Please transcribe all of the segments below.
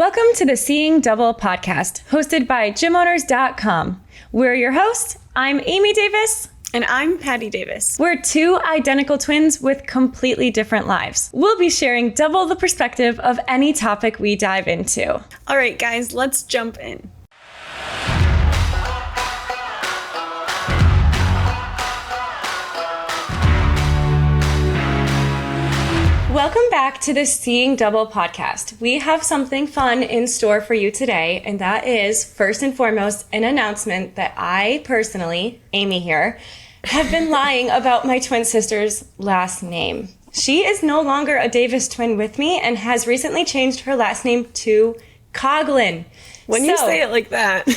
Welcome to the Seeing Double podcast, hosted by gymowners.com. We're your hosts. I'm Amy Davis. And I'm Patty Davis. We're two identical twins with completely different lives. We'll be sharing double the perspective of any topic we dive into. All right, guys, let's jump in. Welcome back to the Seeing Double podcast. We have something fun in store for you today, and that is, first and foremost, an announcement that I personally, Amy here, have been lying about my twin sister's last name. She is no longer a Davis twin with me and has recently changed her last name to Coughlin. When you say it like that.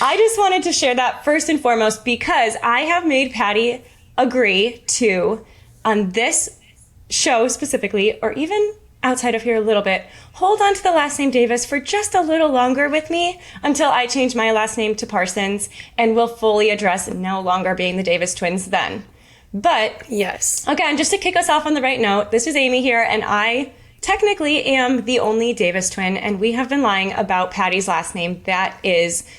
I just wanted to share that first and foremost because I have made Patty agree to, on this show specifically, or even outside of here a little bit, hold on to the last name Davis for just a little longer with me until I change my last name to Parsons, and we'll fully address no longer being the Davis twins then. But yes, again, just to kick us off on the right note, this is Amy here, and I technically am the only Davis twin, and we have been lying about Patty's last name. That is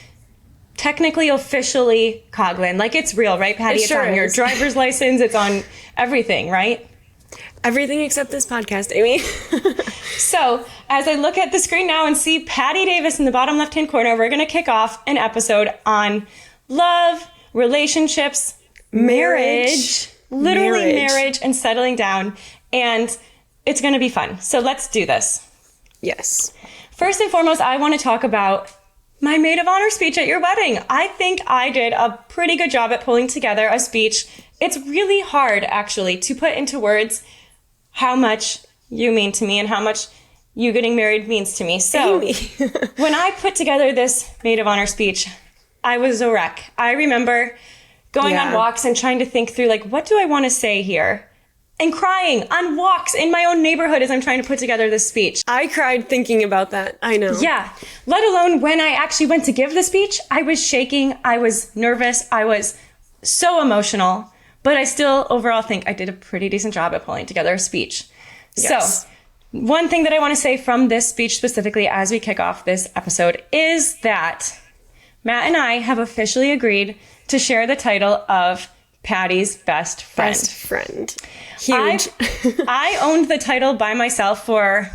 technically, officially Coughlin. Like, it's real, right, Patty? It's on your driver's license. It's on everything, right? Everything except this podcast, Amy. So, as I look at the screen now and see Patty Davis in the bottom left-hand corner, we're going to kick off an episode on love, relationships, marriage, literally marriage and settling down. And it's going to be fun. So let's do this. Yes. First and foremost, I want to talk about my maid of honor speech at your wedding. I think I did a pretty good job at pulling together a speech. It's really hard, actually, to put into words how much you mean to me and how much you getting married means to me. So when I put together this maid of honor speech, I was a wreck. I remember going on walks and trying to think through, like, what do I want to say here? And crying on walks in my own neighborhood as I'm trying to put together this speech. I cried thinking about that. I know. Yeah. Let alone when I actually went to give the speech, I was shaking. I was nervous. I was so emotional. But I still overall think I did a pretty decent job at pulling together a speech. Yes. So one thing that I want to say from this speech specifically as we kick off this episode is that Matt and I have officially agreed to share the title of Patty's best friend. Best friend. Huge. I owned the title by myself for,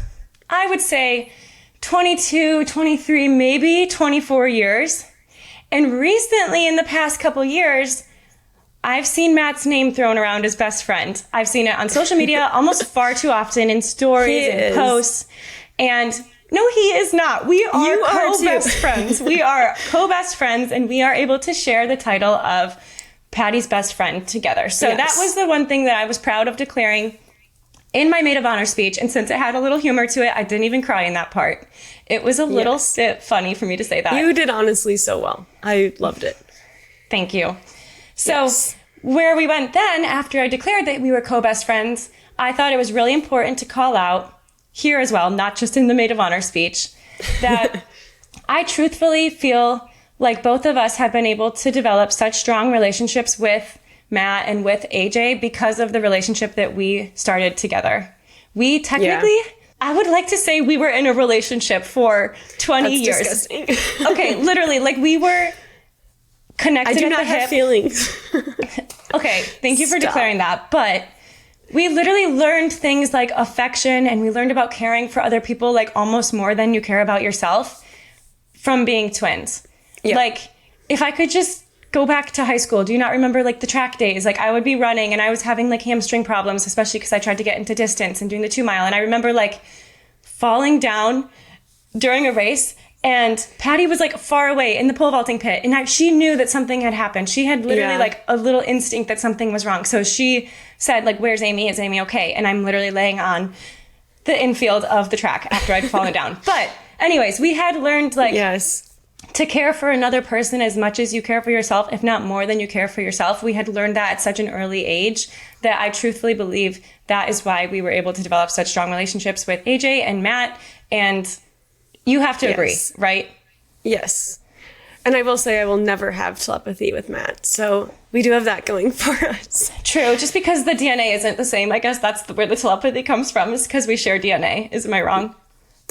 I would say, 22, 23, maybe 24 years. And recently, in the past couple years, I've seen Matt's name thrown around as best friend. I've seen it on social media almost far too often in stories and posts. And no, he is not. We are co-best friends. We are co-best friends, and we are able to share the title of Patty's best friend together. So that was the one thing that I was proud of declaring in my maid of honor speech. And since it had a little humor to it, I didn't even cry in that part. It was a little bit funny for me to say that. You did honestly so well. I loved it. Thank you. So where we went then, after I declared that we were co-best friends, I thought it was really important to call out here as well, not just in the maid of honor speech, that I truthfully feel like both of us have been able to develop such strong relationships with Matt and with AJ because of the relationship that we started together. We technically, I would like to say we were in a relationship for 20 years. Disgusting. Okay, literally, like we were connected. I do at not the have hip. feelings. Okay, thank you for declaring that. But we literally learned things like affection, and we learned about caring for other people like almost more than you care about yourself from being twins. Yeah. Like, if I could just go back to high school, do you not remember like the track days? Like, I would be running and I was having like hamstring problems, especially because I tried to get into distance and doing the 2 mile. And I remember like falling down during a race, and Patty was like far away in the pole vaulting pit, and she knew that something had happened. She had literally like a little instinct that something was wrong. So she said like, "Where's Amy? Is Amy okay?" And I'm literally laying on the infield of the track after I'd fallen down. But anyways, we had learned like to care for another person as much as you care for yourself, if not more than you care for yourself. We had learned that at such an early age that I truthfully believe that is why we were able to develop such strong relationships with AJ and Matt. And you have to agree, right? Yes. And I will say I will never have telepathy with Matt. So we do have that going for us. True. Just because the DNA isn't the same. I guess that's where the telepathy comes from, is because we share DNA. Am I wrong?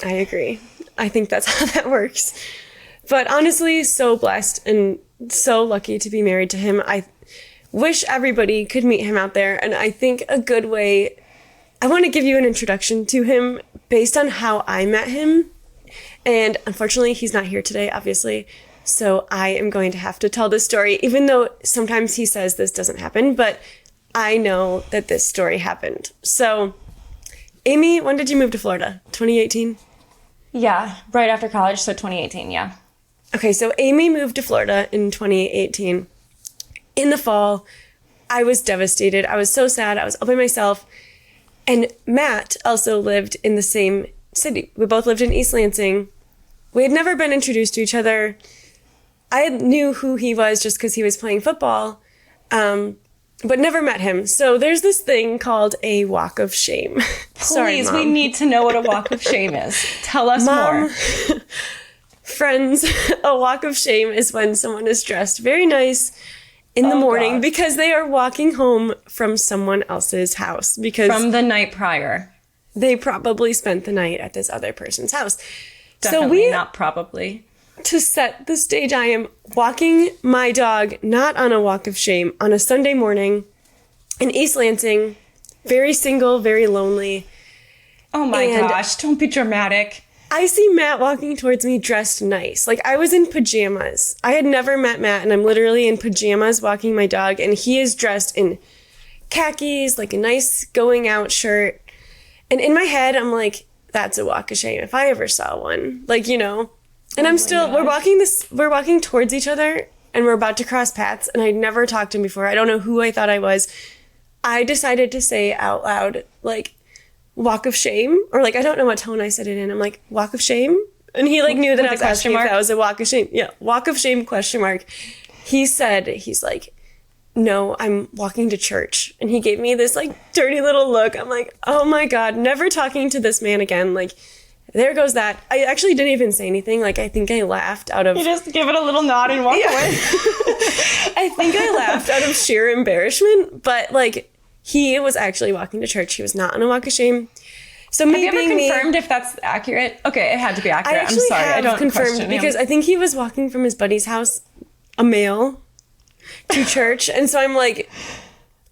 I agree. I think that's how that works. But honestly, so blessed and so lucky to be married to him. I wish everybody could meet him out there. And I think a good way, I want to give you an introduction to him based on how I met him. And unfortunately, he's not here today, obviously. So I am going to have to tell this story, even though sometimes he says this doesn't happen, but I know that this story happened. So, Amy, when did you move to Florida? 2018? Yeah, right after college, so 2018, yeah. Okay, so Amy moved to Florida in 2018. In the fall, I was devastated. I was so sad. I was all by myself. And Matt also lived in the same city. We both lived in East Lansing. We had never been introduced to each other. I knew who he was just because he was playing football, but never met him. So there's this thing called a walk of shame. Sorry, Please, Mom. we need to know what a walk of shame is. Tell us more. Friends, a walk of shame is when someone is dressed very nice in the morning God. because they are walking home from someone else's house because From the night prior. they probably spent the night at this other person's house. Definitely, not probably. To set the stage, I am walking my dog, not on a walk of shame, on a Sunday morning in East Lansing, very single, very lonely. Oh my And- gosh, don't be dramatic. I see Matt walking towards me dressed nice. Like, I was in pajamas. I had never met Matt, and I'm literally in pajamas walking my dog, and he is dressed in khakis, like a nice going out shirt. And in my head, I'm like, that's a walk of shame if I ever saw one. Like, you know. And we're walking towards each other, and we're about to cross paths, and I'd never talked to him before. I don't know who I thought I was. I decided to say out loud, like, walk of shame, or like, I don't know what tone I said it in. I'm like, walk of shame? And he like knew that I was asking if that was a walk of shame. Yeah, walk of shame, question mark. He's like, no, I'm walking to church. And he gave me this like dirty little look. I'm like, oh my God, never talking to this man again. Like, there goes that. I actually didn't even say anything. Like, I think I laughed out of... You just give it a little nod and walk away. I think I laughed out of sheer embarrassment, but like, he was actually walking to church. He was not on a walk of shame. So Have you ever confirmed if that's accurate? Okay, it had to be accurate. I'm sorry. I don't confirmed because I think he was walking from his buddy's house, a male, to church. And so I'm like,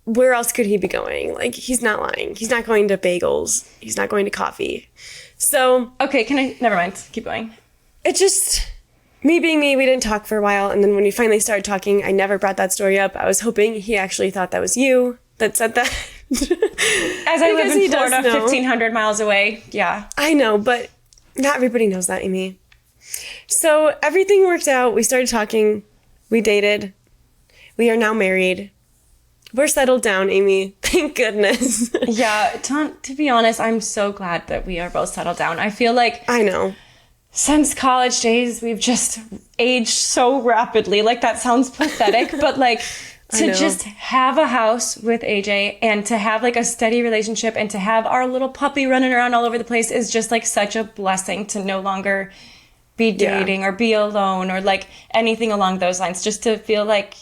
where else could he be going? Like, he's not lying. He's not going to bagels. He's not going to coffee. So... Okay, never mind. Keep going. It just... Me being me, we didn't talk for a while. And then when we finally started talking, I never brought that story up. I was hoping he actually thought that was you that said that. As I live in Florida, 1,500 miles away. Yeah. I know, but not everybody knows that, Amy. So everything worked out. We started talking. We dated. We are now married. We're settled down, Amy. Thank goodness. Yeah, to be honest, I'm so glad that we are both settled down. I feel like I know. Since college days, we've just aged so rapidly. Like, that sounds pathetic, but like to just have a house with AJ and to have like a steady relationship and to have our little puppy running around all over the place is just like such a blessing to no longer be dating or be alone or like anything along those lines. Just to feel like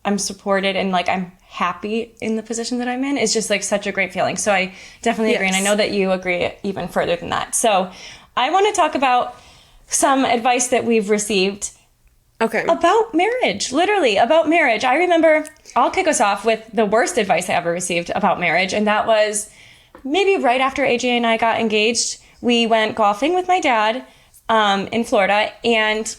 I'm supported and like I'm happy in the position that I'm in is just like such a great feeling. So I definitely agree. And I know that you agree even further than that. So I want to talk about some advice that we've received about marriage, literally about marriage. I remember, I'll kick us off with the worst advice I ever received about marriage. And that was maybe right after AJ and I got engaged. We went golfing with my dad in Florida, and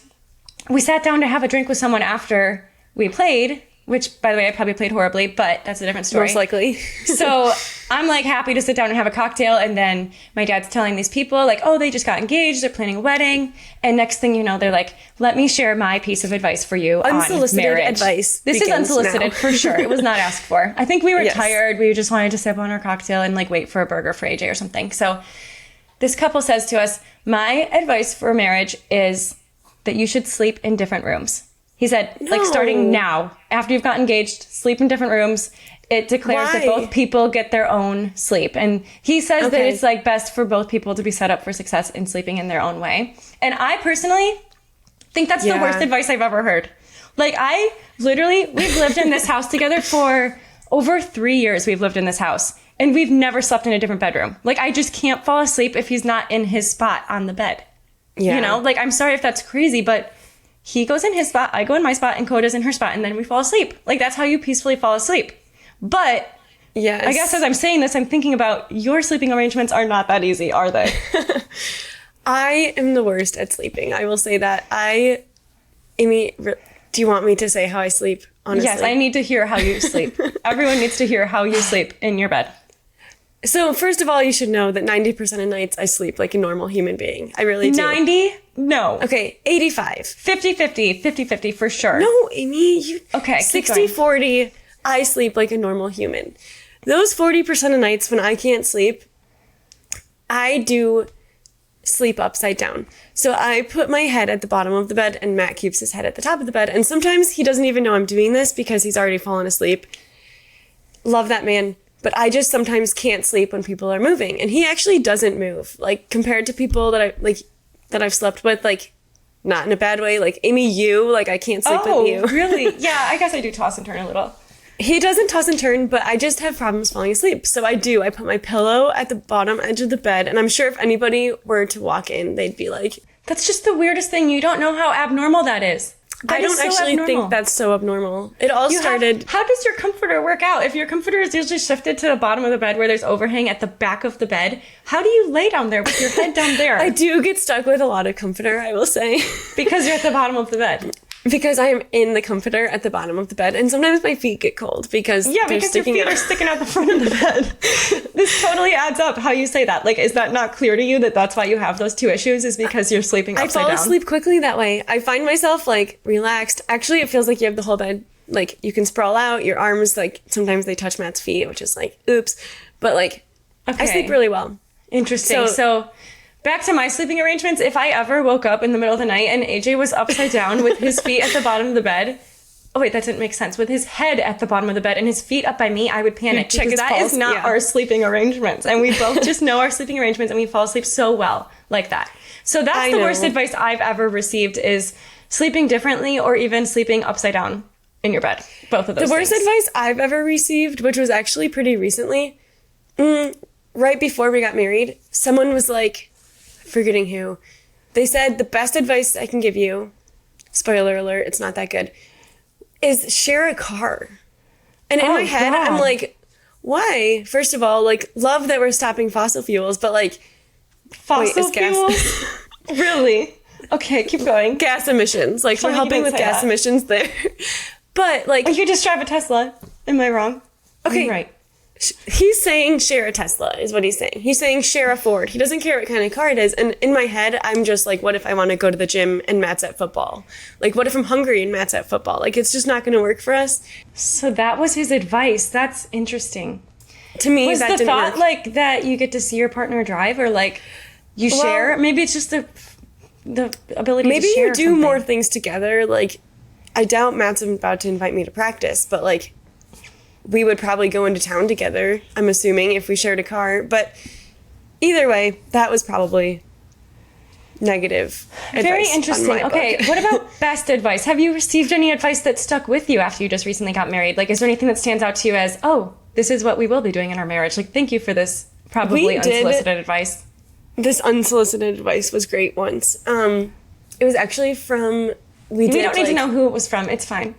we sat down to have a drink with someone after we played, which, by the way, I probably played horribly, but that's a different story. Most likely. So I'm like happy to sit down and have a cocktail. And then my dad's telling these people like, oh, they just got engaged. They're planning a wedding. And next thing you know, they're like, let me share my piece of advice for you unsolicited on marriage. Advice. This is unsolicited for sure. It was not asked for. I think we were tired. We just wanted to sip on our cocktail and like wait for a burger for AJ or something. So this couple says to us, my advice for marriage is that you should sleep in different rooms. He said, like, starting now, after you've got engaged, sleep in different rooms. It declares that both people get their own sleep. And he says that it's, like, best for both people to be set up for success in sleeping in their own way. And I personally think that's the worst advice I've ever heard. Like, we've lived in this house together for over 3 years. We've lived in this house. And we've never slept in a different bedroom. Like, I just can't fall asleep if he's not in his spot on the bed. Yeah. You know, like, I'm sorry if that's crazy, but he goes in his spot, I go in my spot, and Coda's in her spot, and then we fall asleep. Like, that's how you peacefully fall asleep. But yes. I guess as I'm saying this, I'm thinking about your sleeping arrangements are not that easy, are they? I am the worst at sleeping. I will say that. Amy, do you want me to say how I sleep, honestly? Yes, I need to hear how you sleep. Everyone needs to hear how you sleep in your bed. So first of all, you should know that 90% of nights I sleep like a normal human being. I really do. 90? No. Okay, 85. 50-50. 50-50 for sure. No, Amy, you... Okay, 60-40, I sleep like a normal human. Those 40% of nights when I can't sleep, I do sleep upside down. So I put my head at the bottom of the bed and Matt keeps his head at the top of the bed. And sometimes he doesn't even know I'm doing this because he's already fallen asleep. Love that man. But I just sometimes can't sleep when people are moving. And he actually doesn't move. Like, compared to people that I've slept with, like, not in a bad way. Like, Amy, I can't sleep with you. Oh, really? Yeah, I guess I do toss and turn a little. He doesn't toss and turn, but I just have problems falling asleep. So I do. I put my pillow at the bottom edge of the bed. And I'm sure if anybody were to walk in, they'd be like... That's just the weirdest thing. You don't know how abnormal that is. I don't actually think that's so abnormal. It all started... How does your comforter work out? If your comforter is usually shifted to the bottom of the bed where there's overhang at the back of the bed, how do you lay down there with your head down there? I do get stuck with a lot of comforter, I will say. Because you're at the bottom of the bed. Because I am in the comforter at the bottom of the bed, and sometimes my feet get cold because your feet are sticking out the front of the bed. This totally adds up how you say that. Like, is that not clear to you that that's why you have those two issues, is because you're sleeping upside down? I fall asleep quickly that way. I find myself, like, relaxed. Actually, it feels like you have the whole bed. Like, you can sprawl out. Your arms, like, sometimes they touch Matt's feet, which is like, oops. But, like, okay. I sleep really well. Interesting. So back to my sleeping arrangements. If I ever woke up in the middle of the night and AJ was upside down with his feet at the bottom of the bed, oh wait, that didn't make sense, with his head at the bottom of the bed and his feet up by me, I would panic. Check because that is not our sleeping arrangements. And we both just know our sleeping arrangements and we fall asleep so well like that. So that's the worst advice I've ever received, is sleeping differently or even sleeping upside down in your bed. Both of those The worst advice I've ever received, which was actually pretty recently, right before we got married, someone was like, forgetting who, they said the best advice I can give you, spoiler alert, it's not that good, is share a car. And in my head, yeah. I'm like, why? First of all, like, love that we're stopping fossil fuels, but like, fossil fuels? Really? Okay, keep going. Gas emissions. Like, we're helping with gas emissions there. But like, you just drive a Tesla. Am I wrong? Okay, right. He's saying share a Tesla is what he's saying. He's saying share a Ford. He doesn't care what kind of car it is. And in my head, I'm just like, what if I want to go to the gym and Matt's at football? Like, what if I'm hungry and Matt's at football? Like, it's just not going to work for us. So that was his advice. That's interesting. To me, was that the didn't thought work. Like that you get to see your partner drive, or like you share? Maybe it's just the ability to share. Maybe you do something. more things together. Like, I doubt Matt's about to invite me to practice, but like, we would probably go into town together, I'm assuming, if we shared a car. But either way, that was probably negative advice. Very interesting. Okay, what about best advice? Have you received any advice that stuck with you after you just recently got married? Like, is there anything that stands out to you as, oh, this is what we will be doing in our marriage? Like, thank you for this probably unsolicited advice. This unsolicited advice was great once. It was actually from... We don't need to know who it was from. It's fine.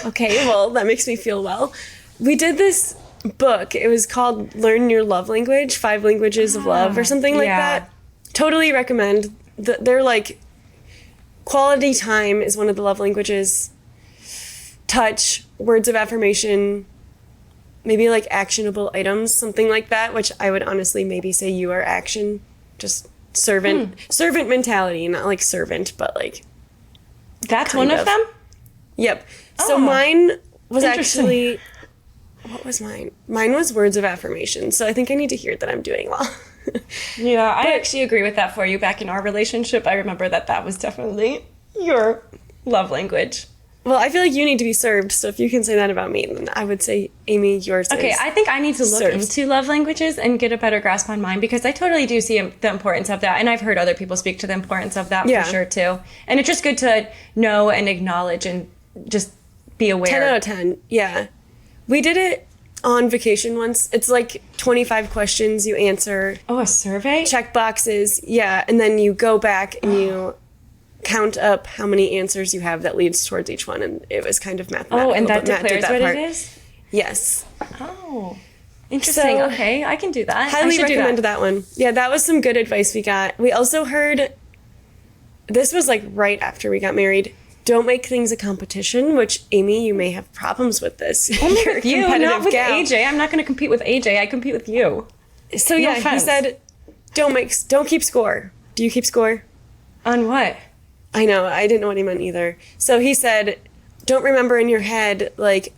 Okay, well, that makes me feel well. We did this book. It was called Learn Your Love Language, 5 Languages of Love, or something like that. Totally recommend. They're like, quality time is one of the love languages. Touch, words of affirmation, maybe like actionable items, something like that, which I would honestly maybe say you are action. Just servant mentality, not like servant, but like... That's one of them? Yep. So mine was actually... What was mine? Mine was words of affirmation. So I think I need to hear that I'm doing well. Yeah, I actually agree with that for you. Back in our relationship, I remember that was definitely your love language. Well, I feel like you need to be served. So if you can say that about me, then I would say, Amy, yours Okay, is I think I need to look into love languages and get a better grasp on mine, because I totally do see the importance of that. And I've heard other people speak to the importance of that for sure, too. And it's just good to know and acknowledge and just be aware. 10 out of 10, yeah. We did it on vacation once. It's like 25 questions you answer. Oh, a survey? Check boxes. Yeah. And then you go back and you count up how many answers you have that leads towards each one. And it was kind of mathematical. Oh, and that but Matt declares did that what part. it is? Yes. Oh, interesting. So, okay, I can do that. Highly recommend that one. Yeah, that was some good advice we got. We also heard, this was like right after we got married, don't make things a competition, which, Amy, you may have problems with this. Only You're a with you, competitive not with gal. AJ. I'm not going to compete with AJ. I compete with you. So yeah, he offense. said, don't keep score. Do you keep score? On what? I know, I didn't know what he meant either. So he said, don't remember in your head, like,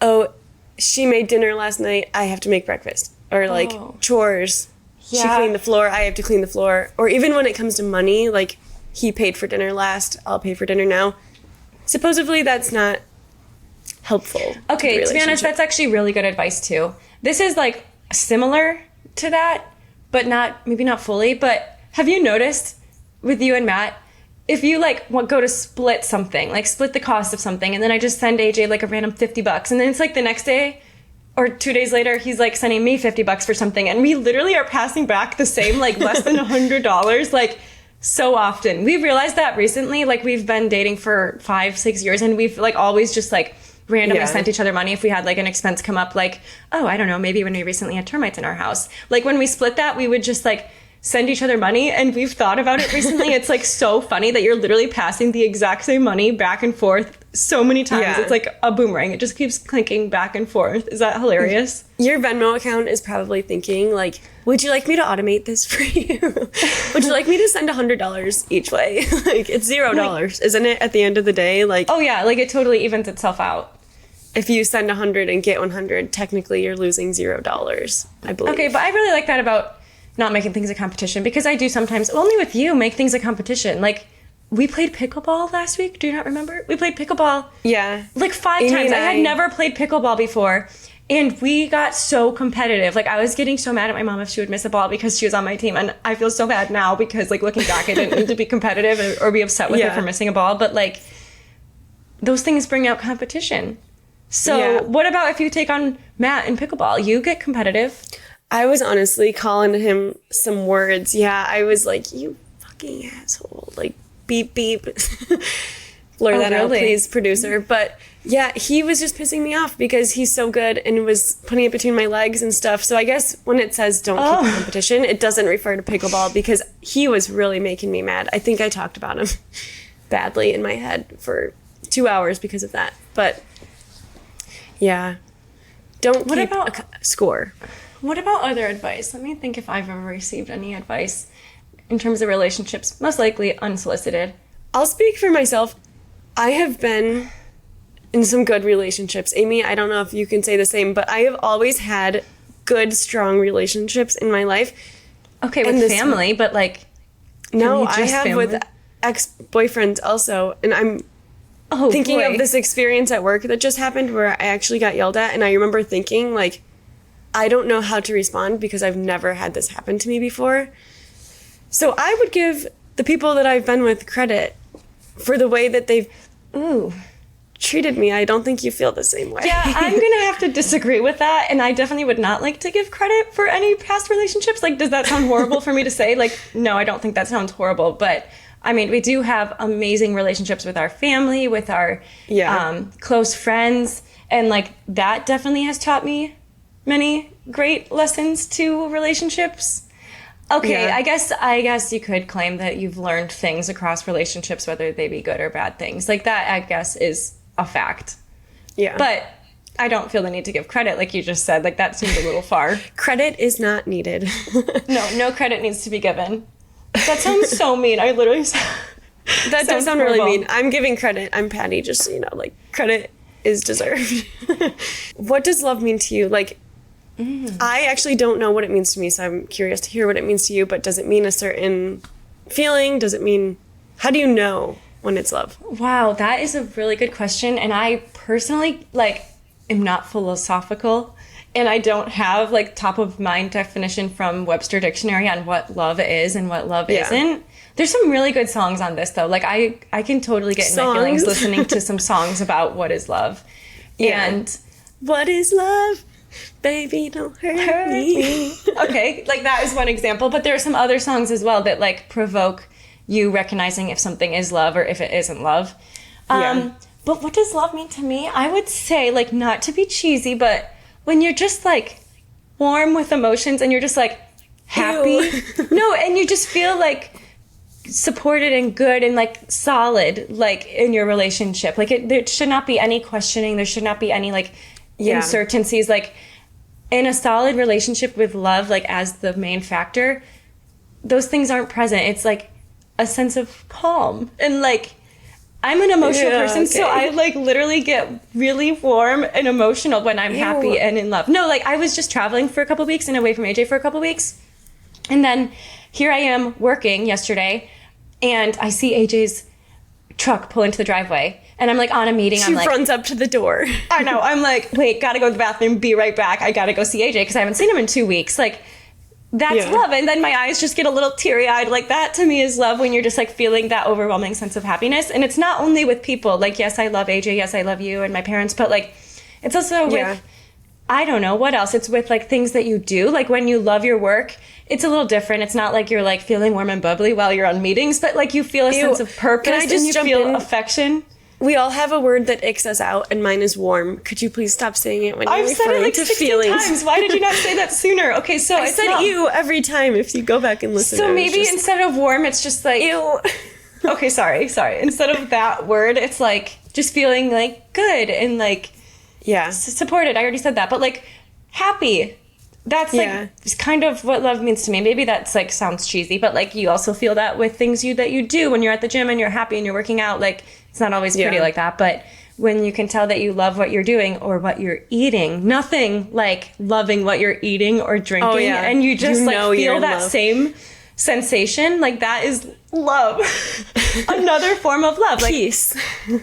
oh, she made dinner last night, I have to make breakfast. Or like, chores. She Yeah. cleaned the floor, I have to clean the floor. Or even when it comes to money, like, he paid for dinner last, I'll pay for dinner now. Supposedly that's not helpful. Okay, the to be honest, relationship. that's actually really good advice too. This is like similar to that, but maybe not fully. But have you noticed with you and Matt, if you like go to split something, like split the cost of something, and then I just send AJ like a random $50, and then it's like the next day or 2 days later, he's like sending me $50 for something, and we literally are passing back the same, like less than $100, like so often. We've realized that recently, like we've been dating for 5-6 years, and we've like always just like randomly sent each other money if we had like an expense come up, like, oh, I don't know, maybe when we recently had termites in our house. Like when we split that, we would just like send each other money, and we've thought about it recently. It's like so funny that you're literally passing the exact same money back and forth so many times. Yeah. It's like a boomerang. It just keeps clinking back and forth. Is that hilarious? Your Venmo account is probably thinking, like, would you like me to automate this for you? Would you like me to send $100 each way? Like, it's $0, isn't it, at the end of the day? Like, Oh yeah, like it totally evens itself out. if you send 100 and get 100, technically you're losing $0, I believe. Okay, but I really like that about not making things a competition, because I do sometimes, only with you, make things a competition. Like, we played pickleball last week. Do you not remember? We played pickleball Yeah. like 5 Amy times. and I had I- never played pickleball before. And we got so competitive. Like, I was getting so mad at my mom if she would miss a ball because she was on my team. And I feel so bad now because, like, looking back, I didn't need to be competitive or be upset with her for missing a ball. But, like, those things bring out competition. So what about if you take on Matt in pickleball? You get competitive. I was honestly calling him some words. Yeah, I was like, you fucking asshole. Like, beep, beep. Blur that out, really? please, producer. But yeah, he was just pissing me off because he's so good and was putting it between my legs and stuff. So I guess when it says don't keep a competition, it doesn't refer to pickleball because he was really making me mad. I think I talked about him badly in my head for 2 hours because of that. But yeah, don't keep about- a score. What about other advice? Let me think if I've ever received any advice in terms of relationships. Most likely unsolicited. I'll speak for myself. I have been in some good relationships. Amy, I don't know if you can say the same, but I have always had good, strong relationships in my life. Okay, And with this- family, but like, No, you I just have family? with ex-boyfriends also. And I'm oh, thinking boy. of this experience at work that just happened where I actually got yelled at. And I remember thinking, like, I don't know how to respond because I've never had this happen to me before. So I would give the people that I've been with credit for the way that they've Ooh. treated me. I don't think you feel the same way. Yeah, I'm gonna have to disagree with that, and I definitely would not like to give credit for any past relationships. Like, does that sound horrible for me to say? Like, no, I don't think that sounds horrible, but I mean, we do have amazing relationships with our family, with our close friends, and like that definitely has taught me many great lessons to relationships. Okay, Yeah. I guess you could claim that you've learned things across relationships, whether they be good or bad things. Like that, I guess, is a fact. Yeah. But I don't feel the need to give credit, like you just said. Like that seemed a little far. Credit is not needed. No credit needs to be given. That sounds so mean. I literally That does Sounds sound really horrible. mean. I'm giving credit. I'm Patty, just so you know, like, credit is deserved. What does love mean to you? Like, I actually don't know what it means to me, so I'm curious to hear what it means to you, but does it mean a certain feeling? Does it mean, how do you know when it's love? Wow, that is a really good question. And I personally, like, am not philosophical. And I don't have, like, top of mind definition from Webster Dictionary on what love is and what love isn't. There's some really good songs on this, though. Like, I can totally get in my feelings Songs? listening to some songs about what is love. Yeah. And What is love? Baby, don't hurt me. Okay, like that is one example, but there are some other songs as well that like provoke you recognizing if something is love or if it isn't love. But what does love mean to me? I would say, like, not to be cheesy, but when you're just like warm with emotions and you're just like happy. No, and you just feel like supported and good and like solid, like in your relationship. Like there should not be any questioning. There should not be any like uncertainties. Like in a solid relationship with love, like as the main factor, those things aren't present. It's like a sense of calm and like, I'm an emotional person, so I like literally get really warm and emotional when I'm happy and in love. No, like I was just traveling for a couple weeks and away from AJ for a couple weeks. And then here I am working yesterday and I see AJ's truck pull into the driveway and I'm like on a meeting. She runs up to the door. I know. I'm like, wait, gotta go to the bathroom, be right back. I gotta go see AJ because I haven't seen him in 2 weeks. Like, that's love. And then my eyes just get a little teary-eyed. Like that to me is love when you're just like feeling that overwhelming sense of happiness. And it's not only with people. Like, yes, I love AJ. Yes, I love you and my parents. But like, it's also with, I don't know, what else? It's with like things that you do. Like when you love your work, it's a little different. It's not like you're like feeling warm and bubbly while you're on meetings, but like you feel a sense of purpose. Can I just and you feel affection. We all have a word that icks us out, and mine is warm. Could you please stop saying it when you're I've said it like 60 times. Why did you not say that sooner? Okay, so I said you every time if you go back and listen. So maybe instead of warm, it's just like... Ew. Okay, sorry. Instead of that word, it's like just feeling like good and like... Yeah. Supported. I already said that. But like happy. That's like kind of what love means to me. Maybe that's like sounds cheesy, but like you also feel that with things that you do when you're at the gym and you're happy and you're working out. Like it's not always pretty like that, but when you can tell that you love what you're doing or what you're eating, nothing like loving what you're eating or drinking, and you just feel that same sensation, like that is love. Another form of love. Like, peace.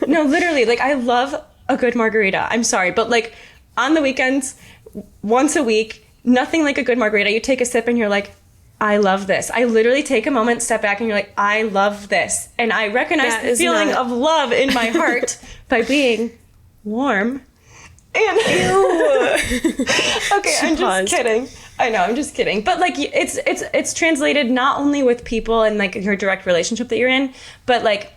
No, literally, like I love a good margarita. I'm sorry, but like on the weekends, once a week, nothing like a good margarita. You take a sip and you're like, I love this. I literally take a moment, step back, and you're like, I love this. And I recognize the feeling of love in my heart by being warm. And okay, I'm just kidding. I know, I'm just kidding. But like it's translated not only with people and like your direct relationship that you're in, but like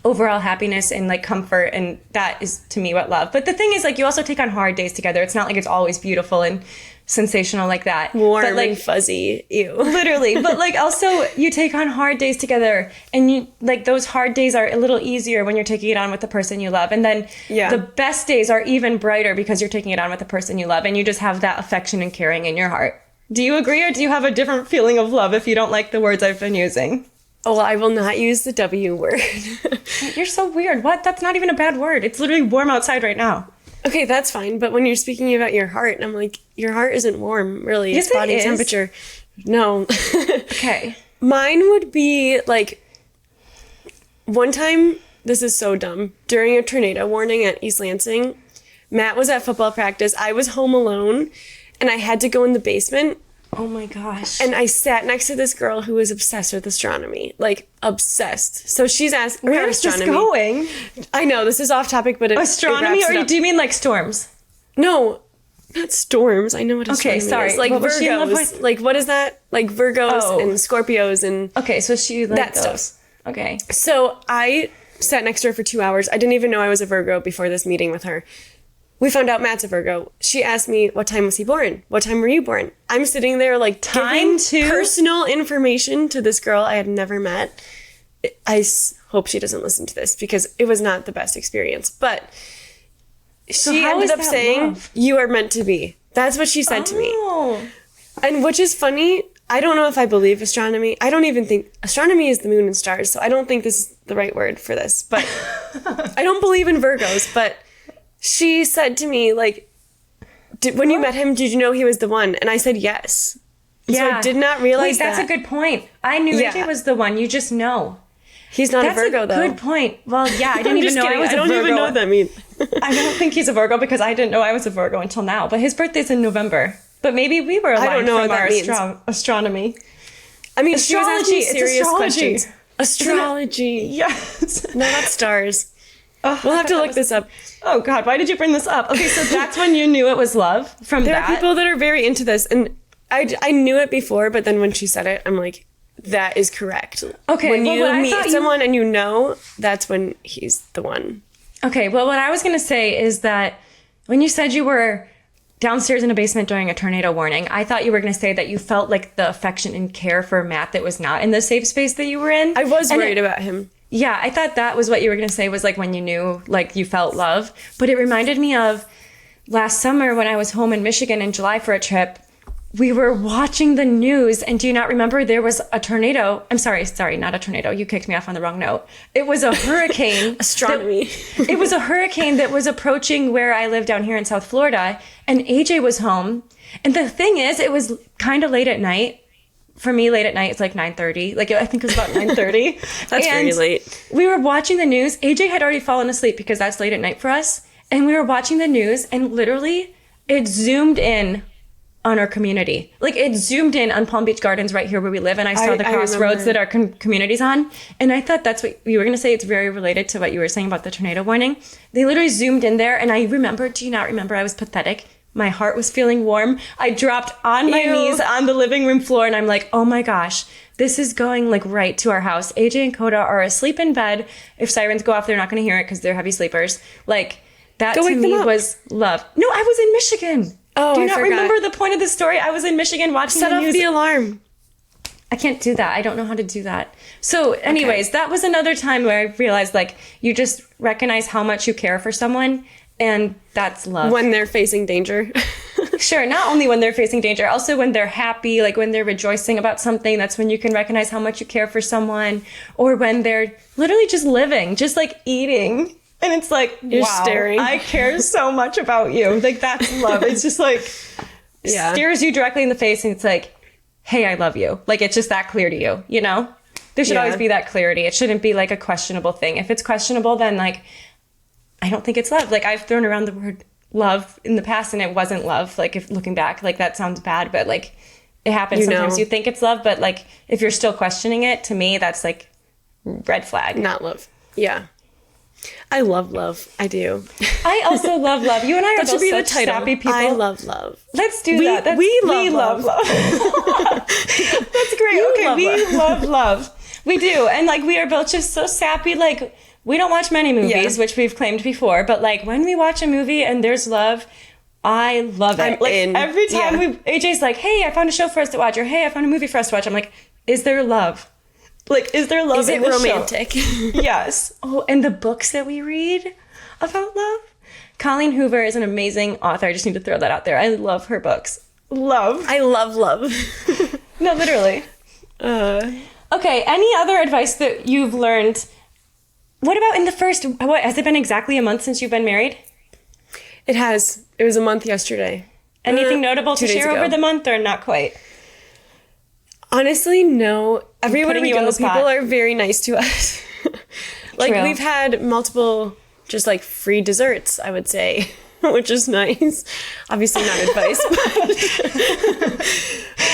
overall happiness and like comfort, and that is to me what love. But the thing is, like, you also take on hard days together. It's not like it's always beautiful and sensational like that. Warm but, like, and fuzzy. Ew. Literally. But like also you take on hard days together, and you like those hard days are a little easier when you're taking it on with the person you love. And then the best days are even brighter because you're taking it on with the person you love, and you just have that affection and caring in your heart. Do you agree, or do you have a different feeling of love if you don't like the words I've been using? Oh, I will not use the W word. You're so weird. What? That's not even a bad word. It's literally warm outside right now. Okay, that's fine. But when you're speaking about your heart, I'm like, your heart isn't warm, really. Yes, it's body temperature. No. Okay. Mine would be like, one time, this is so dumb, during a tornado warning at East Lansing, Matt was at football practice. I was home alone, and I had to go in the basement. Oh my gosh. And I sat next to this girl who was obsessed with astronomy. Like, obsessed. So she's asking... Where's this going? I know, this is off topic, but astronomy, or do you mean like storms? No, not storms. I know what astronomy is. Like Virgos. Like, what is that? Like Virgos and Scorpios and... Okay, so she like that those. Stuff. Okay. So I sat next to her for 2 hours. I didn't even know I was a Virgo before this meeting with her. We found out Matt's a Virgo. She asked me, what time was he born? What time were you born? I'm sitting there like giving personal information to this girl I had never met. I hope she doesn't listen to this because it was not the best experience. But she ended up saying, you are meant to be. That's what she said to me. And which is funny. I don't know if I believe astronomy. I don't even think astronomy is the moon and stars. So I don't think this is the right word for this. But I don't believe in Virgos. But she said to me, like, when you met him, did you know he was the one? And I said, yes. Yeah. So I did not realize that's a good point. I knew AJ was the one. You just know. He's not a Virgo, though. Good point. Well, yeah, I didn't even know I was a Virgo. I don't even know what that means. I don't think he's a Virgo because I didn't know I was a Virgo until now. But his birthday's in November. But maybe we were aligned from our astronomy. I mean, she was asking serious questions. Astrology. Yes. No, not stars. We'll have to look this up. Oh God, why did you bring this up? Okay, so that's when you knew it was love from There that? are people that are very into this, and I knew it before, but then when she said it, I'm like, that is correct. Okay, when well, you what I meet thought someone and you know, that's when he's the one. Okay, well, what I was going to say is that when you said you were downstairs in a basement during a tornado warning, I thought you were going to say that you felt like the affection and care for Matt that was not in the safe space that you were in. I was worried about him. Yeah, I thought that was what you were going to say was like when you knew, like you felt love. But it reminded me of last summer when I was home in Michigan in July for a trip. We were watching the news, and do you not remember there was a tornado? I'm sorry, not a tornado. You kicked me off on the wrong note. It was a hurricane. Astronomy. It was a hurricane that was approaching where I live down here in South Florida, and AJ was home. And the thing is, it was kind of late at night. For me, late at night, it's like 9:30. Like, I think it was about 9:30. That's very late. We were watching the news. AJ had already fallen asleep because that's late at night for us. And we were watching the news, and literally, it zoomed in on our community. Like, it zoomed in on Palm Beach Gardens right here where we live, and I saw the crossroads that our community's on. And I thought that's what you were going to say. It's very related to what you were saying about the tornado warning. They literally zoomed in there, and I remember, do you not remember, I was pathetic. My heart was feeling warm. I dropped on my knees on the living room floor, and I'm like, oh my gosh, this is going like right to our house. AJ and Coda are asleep in bed. If sirens go off, they're not going to hear it because they're heavy sleepers. Like, that to me was love. No, I was in Michigan. Oh, do you I not forgot. remember the point of the story? I was in Michigan watching the news. Set off the alarm. I can't do that. I don't know how to do that. So anyways, that was another time where I realized, like, you just recognize how much you care for someone, and that's love. When they're facing danger. Sure, not only when they're facing danger, also when they're happy, like when they're rejoicing about something, that's when you can recognize how much you care for someone. Or when they're literally just living, just like eating. And it's like, You're staring. I care so much about you. Like, that's love. It's just like, stares you directly in the face, and it's like, hey, I love you. Like, it's just that clear to you, you know? There should always be that clarity. It shouldn't be like a questionable thing. If it's questionable, then like, I don't think it's love. Like, I've thrown around the word love in the past, and it wasn't love. Like, if looking back, like, that sounds bad, but like, it happens. Sometimes you think it's love, but like, if you're still questioning it, to me, that's like red flag. Not love. Yeah. I love love. I do. I also love love. You and I are That should both be such the title. sappy people. I love love. Let's do that. We love love. That's great. We love love. We do. And like, we are both just so sappy. Like, we don't watch many movies, which we've claimed before, but like, when we watch a movie and there's love, I love it. I'm like, in. Every time AJ's like, hey, I found a show for us to watch, or hey, I found a movie for us to watch. I'm like, is there love? Like, is there love? Is it romantic? Yes. Oh, and the books that we read about love. Colleen Hoover is an amazing author. I just need to throw that out there. I love her books. Love. I love love. No, literally. Okay, any other advice that you've learned? What about in the first, has it been exactly a month since you've been married? It has. It was a month yesterday. Anything notable to 2 days share ago. over the month, or not quite? Honestly, no. Everywhere we you on go, the spot. people are very nice to us. Like, True. we've had multiple just like free desserts, I would say, which is nice. Obviously not advice, but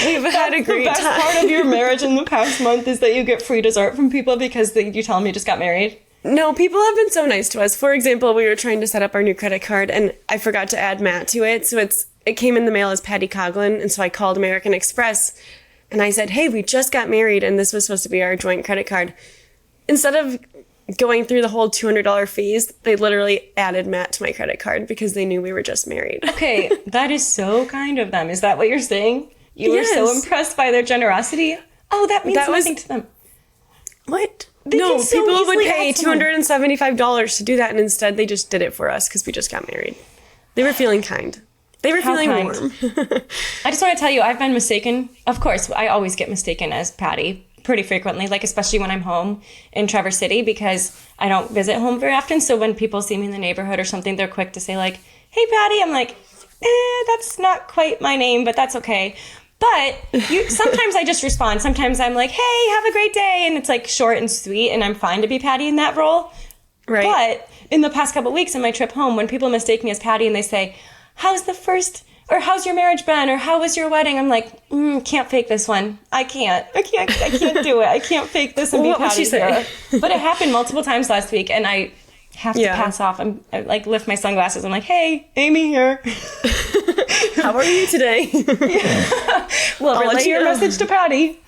we've had a great The best time. part of your marriage in the past month is that you get free dessert from people because you tell them you just got married. No, people have been so nice to us. For example, we were trying to set up our new credit card, and I forgot to add Matt to it. So it came in the mail as Patty Coughlin, and so I called American Express, and I said, hey, we just got married, and this was supposed to be our joint credit card. Instead of going through the whole $200 fees, they literally added Matt to my credit card because they knew we were just married. Okay, that is so kind of them. Is that what you're saying? You were so Yes. impressed by their generosity? Oh, that means nothing to them. What? They No, can so people would easily pay add someone. $275 to do that, and instead they just did it for us because we just got married. They were feeling kind. They were How feeling kind. warm. I just want to tell you, I've been mistaken. Of course, I always get mistaken as Patty pretty frequently, like especially when I'm home in Traverse City because I don't visit home very often. So when people see me in the neighborhood or something, they're quick to say like, hey, Patty. I'm like, that's not quite my name, but that's okay. But sometimes I just respond. Sometimes I'm like, hey, have a great day. And it's like short and sweet, and I'm fine to be Patty in that role. Right. But in the past couple of weeks in my trip home, when people mistake me as Patty and they say, how's your marriage been? Or how was your wedding? I'm like, can't fake this one. I can't do it. I can't fake this and be What would Patty she say? here. But it happened multiple times last week, and I have to pass off. I like lift my sunglasses. I'm like, hey, Amy here. How are you today? Well, relay your message to Patty.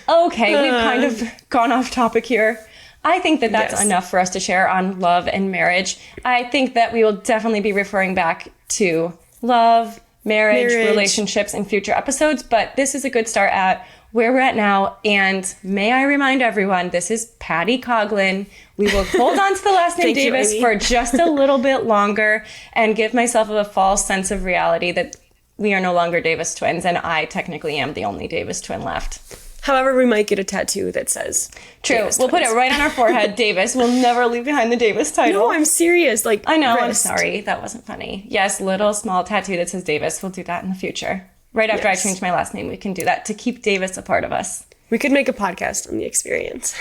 Okay, we've kind of gone off topic here. I think that that's enough for us to share on love and marriage. I think that we will definitely be referring back to love, marriage, relationships in future episodes, but this is a good start at where we're at now. And may I remind everyone, this is Patty Coughlin. We will hold on to the last name Davis for just a little bit longer and give myself a false sense of reality that we are no longer Davis twins, and I technically am the only Davis twin left. However, we might get a tattoo that says True. Davis we'll twins. put it right on our forehead, Davis. We'll never leave behind the Davis title. No, I'm serious. Like, I know, wrist. I'm sorry. That wasn't funny. Yes, little small tattoo that says Davis. We'll do that in the future. Right after I change my last name, we can do that to keep Davis a part of us. We could make a podcast on the experience.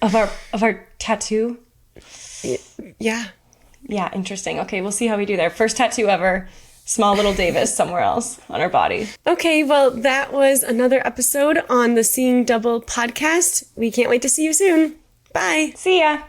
Of our tattoo? Yeah. Yeah, interesting. Okay, we'll see how we do there. First tattoo ever. Small little Davis somewhere else on our body. Okay, well, that was another episode on the Seeing Double podcast. We can't wait to see you soon. Bye. See ya.